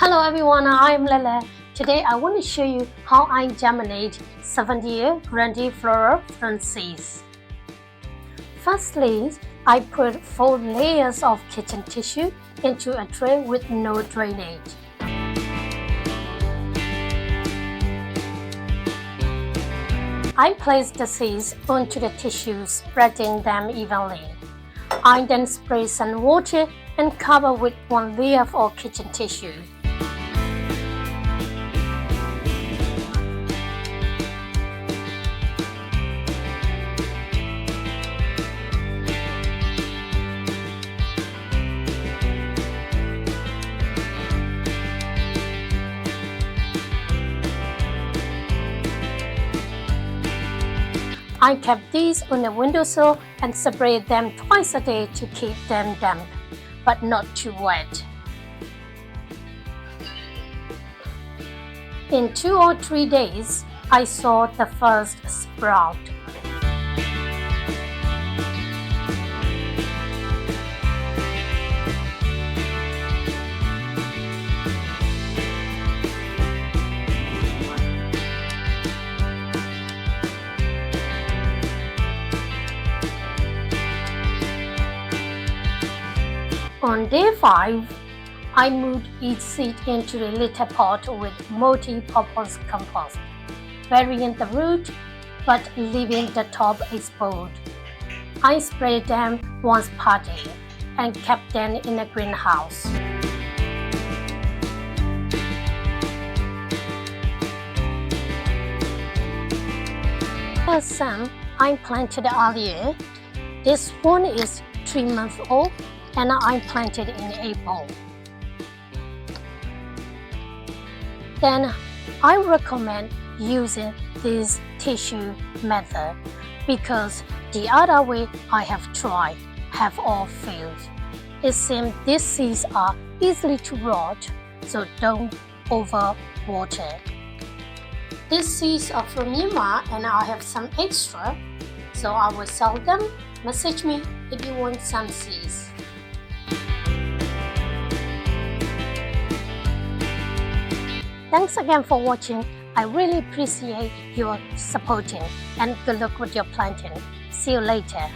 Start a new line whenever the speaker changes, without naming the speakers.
Hello everyone, I'm Lae Lae. Today I want to show you how I germinate Sesbania Grandiflora from seeds. Firstly, I put 4 layers of kitchen tissue into a tray with no drainage. I place the seeds onto the tissue, spreading them evenly. I then spray some water and cover with 1 layer of kitchen tissue. I kept these on the windowsill and sprayed them twice a day to keep them damp, but not too wet. In 2 or 3 days, I saw the first sprout. On day 5, I moved each seed into a little pot with multi-purpose compost, burying the root but leaving the top exposed. I sprayed them once per day and kept them in a greenhouse. Here's some I planted earlier. This one is 3 months old and I planted in April. Then I recommend using this tissue method because the other way I have tried have all failed. It seems these seeds are easily to rot, so don't overwater. These seeds are from Myanmar and I have some extra, so I will sell them. Message me if you want some seeds. Thanks again for watching. I really appreciate your supporting and good luck with your planting. See you later.